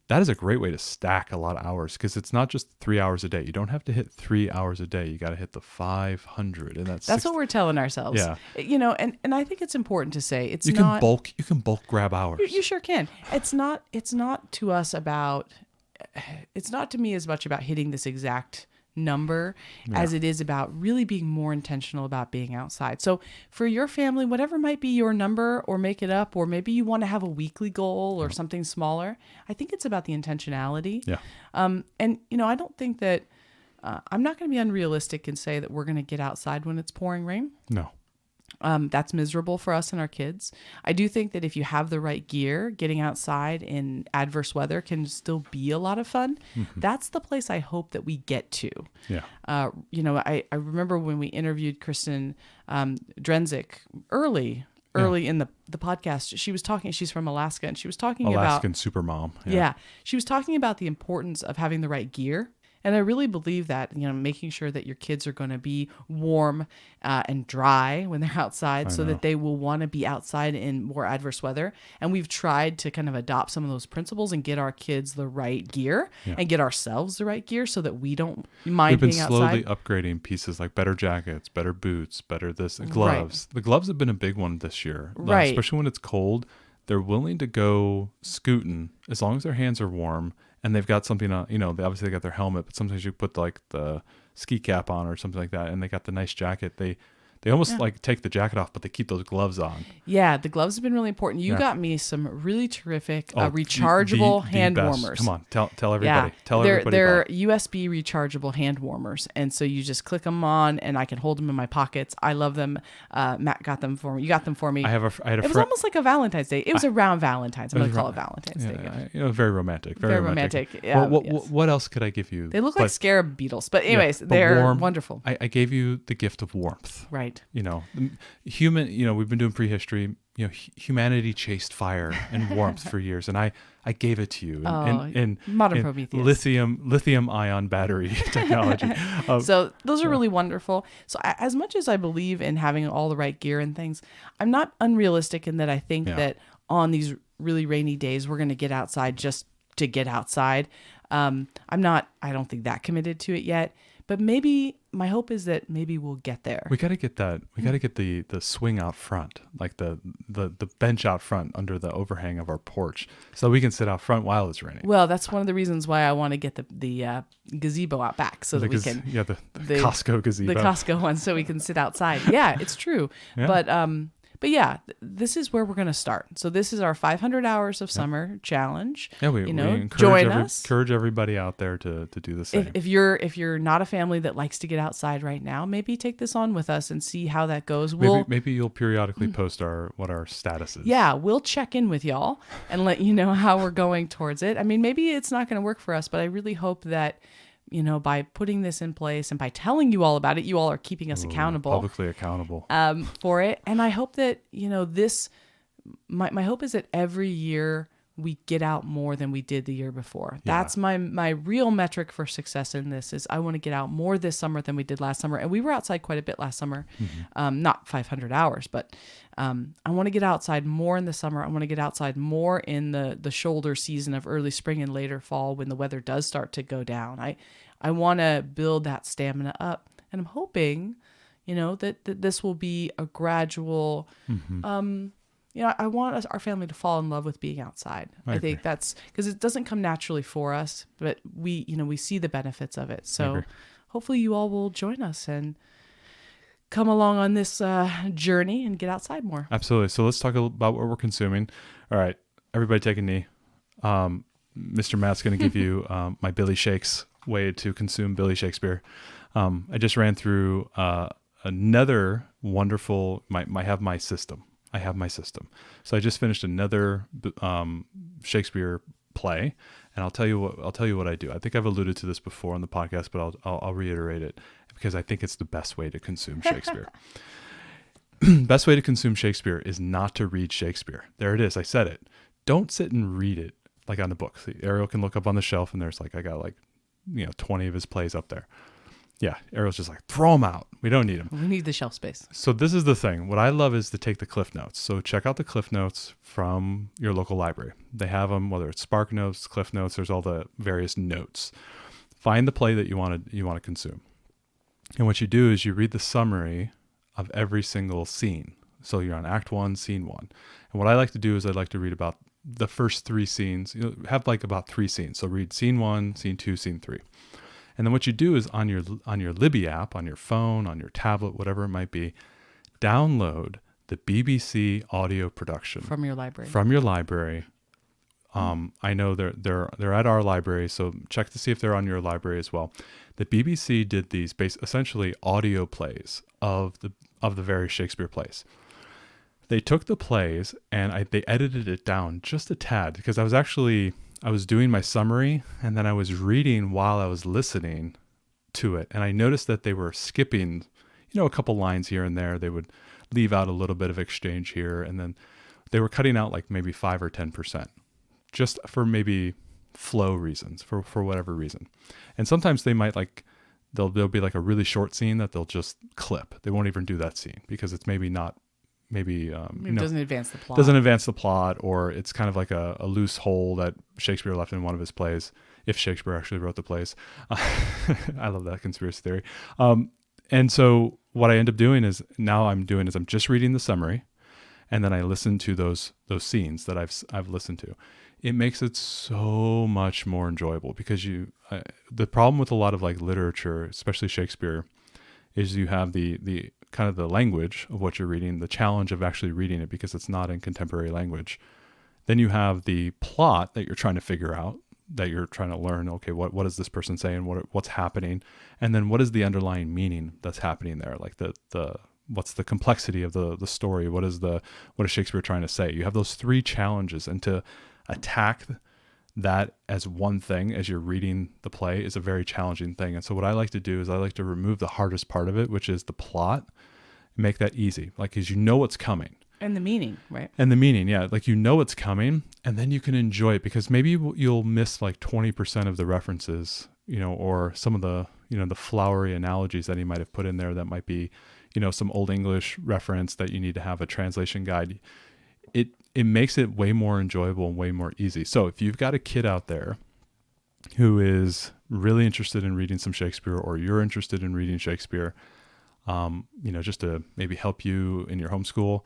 S1: That is a great way to stack a lot of hours, because it's not just 3 hours a day. You don't have to hit 3 hours a day. You got to hit the 500, and that's
S3: what we're telling ourselves. Yeah, and I think it's important to say you
S1: can bulk grab hours.
S3: You sure can. It's not to us about. It's not to me as much about hitting this exact number as it is about really being more intentional about being outside. So for your family, whatever might be your number, or make it up, or maybe you want to have a weekly goal or something smaller, I think it's about the intentionality. Yeah. And I don't think that I'm not going to be unrealistic and say that we're going to get outside when it's pouring rain.
S1: No.
S3: That's miserable for us and our kids. I do think that if you have the right gear, getting outside in adverse weather can still be a lot of fun. Mm-hmm. That's the place I hope that we get to. Yeah. I remember when we interviewed Kristen Drenzik early in the podcast, she's from Alaska, and she was talking about
S1: Alaskan supermom.
S3: Yeah. She was talking about the importance of having the right gear. And I really believe that, making sure that your kids are going to be warm and dry when they're outside so that they will want to be outside in more adverse weather. And we've tried to kind of adopt some of those principles and get our kids the right gear and get ourselves the right gear so that we don't mind being outside.
S1: We've been slowly upgrading pieces like better jackets, better boots, better this, gloves. Right. The gloves have been a big one this year,
S3: right?
S1: Especially when it's cold. They're willing to go scooting as long as their hands are warm and they've got something on. They obviously got their helmet, but sometimes you put like the ski cap on or something like that, and they got the nice jacket. They almost like take the jacket off, but they keep those gloves on.
S3: Yeah, the gloves have been really important. You got me some really terrific rechargeable hand warmers.
S1: Come on, tell everybody.
S3: Yeah, they're USB rechargeable hand warmers, and so you just click them on, and I can hold them in my pockets. I love them. Matt got them for me. You got them for me.
S1: I had a friend.
S3: It was almost like a Valentine's Day. It was around Valentine's. I'm going to call it Valentine's Day.
S1: Very romantic. Very romantic.
S3: Yeah.
S1: What else could I give you?
S3: They look like scarab beetles, but anyways, they're wonderful.
S1: I gave you the gift of warmth.
S3: Right.
S1: Human, we've been doing prehistory, humanity chased fire and warmth for years. And I gave it to you in
S3: modern Prometheus.
S1: Lithium ion battery technology.
S3: So those are really wonderful. So as much as I believe in having all the right gear and things, I'm not unrealistic in that I think that on these really rainy days, we're going to get outside just to get outside. I don't think that committed to it yet. But maybe my hope is that maybe we'll get there.
S1: We got to get that. We got to get the swing out front, like the bench out front under the overhang of our porch, so we can sit out front while it's raining.
S3: Well, that's one of the reasons why I want to get the gazebo out back so that we can.
S1: Yeah, the Costco gazebo.
S3: The Costco one, so we can sit outside. Yeah, it's true. Yeah. But yeah, this is where we're going to start. So this is our 500 hours of summer challenge.
S1: Yeah, we
S3: join us.
S1: Encourage everybody out there to do the same.
S3: If you're not a family that likes to get outside right now, maybe take this on with us and see how that goes.
S1: Maybe you'll periodically post what our status is.
S3: Yeah, we'll check in with y'all and let you know how we're going towards it. I mean, maybe it's not going to work for us, but I really hope that by putting this in place and by telling you all about it, you all are keeping us accountable.
S1: Publicly accountable.
S3: For it. And I hope that, my hope is that every year we get out more than we did the year before. Yeah. That's my real metric for success in this is I want to get out more this summer than we did last summer. And we were outside quite a bit last summer, not 500 hours, but I want to get outside more in the summer. I want to get outside more in the shoulder season of early spring and later fall when the weather does start to go down. I want to build that stamina up. And I'm hoping, that this will be a gradual, I want our family to fall in love with being outside. I think that's because it doesn't come naturally for us, but we see the benefits of it. So hopefully you all will join us and come along on this journey and get outside more.
S1: Absolutely. So let's talk about what we're consuming. All right, everybody take a knee. Mr. Matt's going to give you my Billy Shakes way to consume Billy Shakespeare. I just ran through another wonderful, I have my system. So I just finished another Shakespeare play, and I'll tell you what I do. I think I've alluded to this before on the podcast, but I'll reiterate it because I think it's the best way to consume Shakespeare. Best way to consume Shakespeare is not to read Shakespeare. There it is. I said it. Don't sit and read it like on the book. See, Ariel can look up on the shelf, and there's I got 20 of his plays up there. Yeah, Ariel's just throw them out. We don't need them.
S3: We need the shelf space.
S1: So this is the thing. What I love is to take the Cliff Notes. So check out the Cliff Notes from your local library. They have them, whether it's Spark Notes, Cliff Notes. There's all the various notes. Find the play that you want to consume, and what you do is you read the summary of every single scene. So you're on Act 1, Scene 1, and what I like to do is I like to read about the first 3 scenes. Have about 3 scenes. So read Scene 1, Scene 2, Scene 3. And then what you do is on your Libby app, on your phone, on your tablet, whatever it might be, download the BBC audio production
S3: from your library.
S1: I know they're at our library, so check to see if they're on your library as well. The BBC did these essentially audio plays of the various Shakespeare plays. They took the plays and they edited it down just a tad because I was doing my summary and then I was reading while I was listening to it. And I noticed that they were skipping, a couple lines here and there. They would leave out a little bit of exchange here. And then they were cutting out maybe 5 or 10% just for maybe flow reasons, for whatever reason. And sometimes they might like, there'll be like a really short scene that they'll just clip. They won't even do that scene because it's maybe
S3: It doesn't advance the plot.
S1: Doesn't advance the plot, or it's kind of like a loose hole that Shakespeare left in one of his plays, if Shakespeare actually wrote the plays. I love that conspiracy theory. And so what I end up doing is I'm just reading the summary, and then I listen to those scenes that I've listened to. It makes it so much more enjoyable because the problem with a lot of like literature, especially Shakespeare, is you have the kind of the language of what you're reading, the challenge of actually reading it because it's not in contemporary language. Then you have the plot that you're trying to figure out, that you're trying to learn. Okay, what is this person saying? What's happening? And then what is the underlying meaning that's happening there? Like what's the complexity of the story? What is Shakespeare trying to say? You have those three challenges, and to attack that as one thing as you're reading the play is a very challenging thing. And so what I like to do is I like to remove the hardest part of it, which is the plot, and make that easy. Like, because you know what's coming.
S3: And the meaning, right?
S1: And the meaning, yeah. Like, you know what's coming, and then you can enjoy it, because maybe you'll miss like 20% of the references, or some of the, the flowery analogies that he might have put in there that might be, some Old English reference that you need to have a translation guide. It makes it way more enjoyable and way more easy. So if you've got a kid out there who is really interested in reading some Shakespeare, or you're interested in reading Shakespeare, just to maybe help you in your homeschool,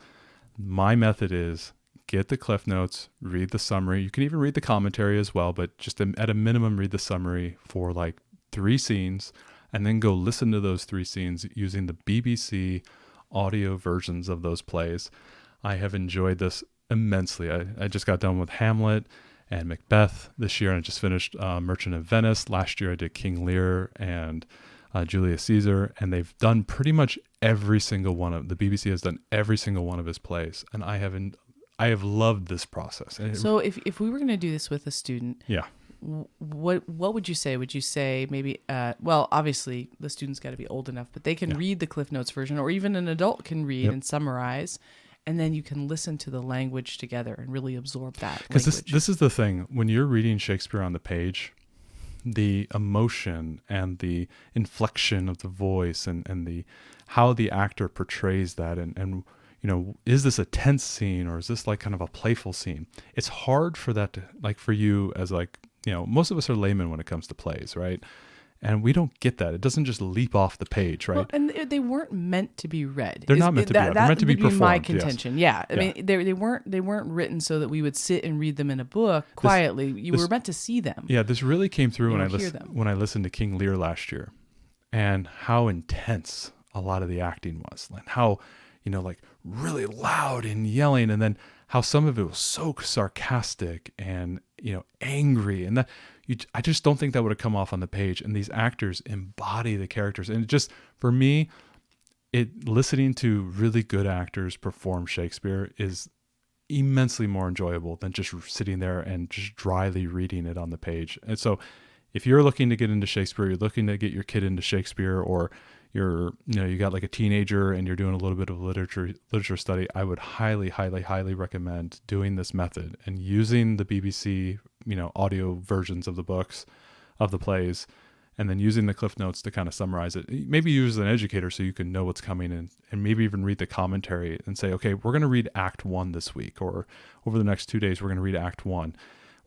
S1: my method is get the Cliff Notes, read the summary. You can even read the commentary as well, but just at a minimum, read the summary for like 3 scenes, and then go listen to those 3 scenes using the BBC audio versions of those plays. I have enjoyed this immensely. I just got done with Hamlet and Macbeth this year, and I just finished Merchant of Venice. Last year I did King Lear and Julius Caesar, and they've done pretty much every single one of the BBC has done every single one of his plays, and I have loved this process. And
S3: so if we were going to do this with a student,
S1: yeah,
S3: what would you say? Would you say maybe well, obviously the student's got to be old enough, but they can read the Cliff Notes version, or even an adult can read and summarize, and then you can listen to the language together and really absorb that.
S1: Because this is the thing, when you're reading Shakespeare on the page, the emotion and the inflection of the voice and the how the actor portrays that, and is this a tense scene, or is this like kind of a playful scene? It's hard for that to, like, for you as like, most of us are laymen when it comes to plays, right? And we don't get that. It doesn't just leap off the page, right?
S3: Well, and they weren't meant to be read.
S1: They're not meant to be read. They're meant to be performed.
S3: My contention. Yes. Yeah. I mean, they weren't written so that we would sit and read them in a book quietly. You were meant to see them.
S1: Yeah, this really came through when I listened to King Lear last year, and how intense a lot of the acting was, and how, like really loud and yelling, and then how some of it was so sarcastic and, angry, and that I just don't think that would have come off on the page. And these actors embody the characters. And it just, for me, listening to really good actors perform Shakespeare is immensely more enjoyable than just sitting there and just dryly reading it on the page. And so if you're looking to get into Shakespeare, you're looking to get your kid into Shakespeare, or you got like a teenager and you're doing a little bit of literature study, I would highly, highly, highly recommend doing this method and using the BBC, audio versions of the books, of the plays, and then using the Cliff Notes to kind of summarize it. Maybe use an educator so you can know what's coming in, and maybe even read the commentary and say, okay, we're going to read Act 1 this week, or over the next 2 days, we're going to read Act 1.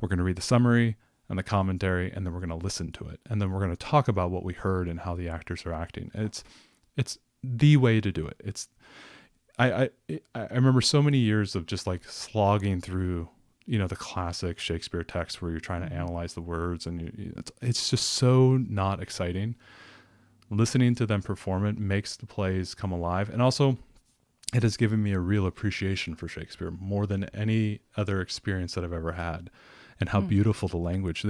S1: We're going to read the summary and the commentary, and then we're going to listen to it. And then we're going to talk about what we heard and how the actors are acting. It's the way to do it. I remember so many years of just like slogging through, the classic Shakespeare text where you're trying to analyze the words, and it's just so not exciting. Listening to them perform it makes the plays come alive. And also, it has given me a real appreciation for Shakespeare more than any other experience that I've ever had. And how beautiful the language.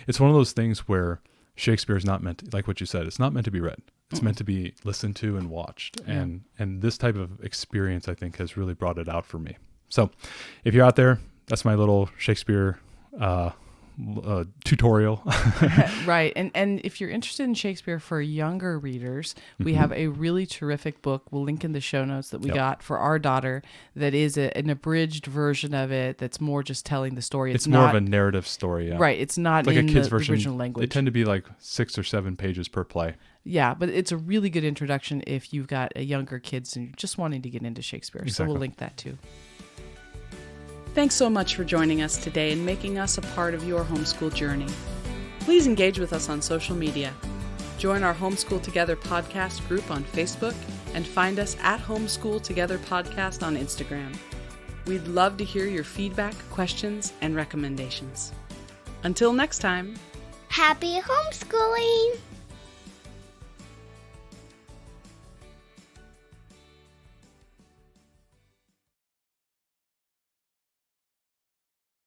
S1: It's one of those things where Shakespeare is not meant to, like what you said, it's not meant to be read. It's meant to be listened to and watched. Yeah. And this type of experience, I think, has really brought it out for me. So if you're out there, that's my little Shakespeare tutorial.
S3: Right. And if you're interested in Shakespeare for younger readers, we have a really terrific book. We'll link in the show notes that we got for our daughter that is an abridged version of it that's more just telling the story.
S1: It's more of a narrative story. Yeah.
S3: Right. It's not
S1: like
S3: in
S1: a kid's
S3: the
S1: version.
S3: original language.
S1: They tend to be like 6 or 7 pages per play.
S3: Yeah, but it's a really good introduction if you've got younger kids and you're just wanting to get into Shakespeare.
S1: Exactly.
S3: So we'll link that too. Thanks so much for joining us today and making us a part of your homeschool journey. Please engage with us on social media. Join our Homeschool Together podcast group on Facebook and find us at Homeschool Together Podcast on Instagram. We'd love to hear your feedback, questions, and recommendations. Until next time.
S2: Happy homeschooling!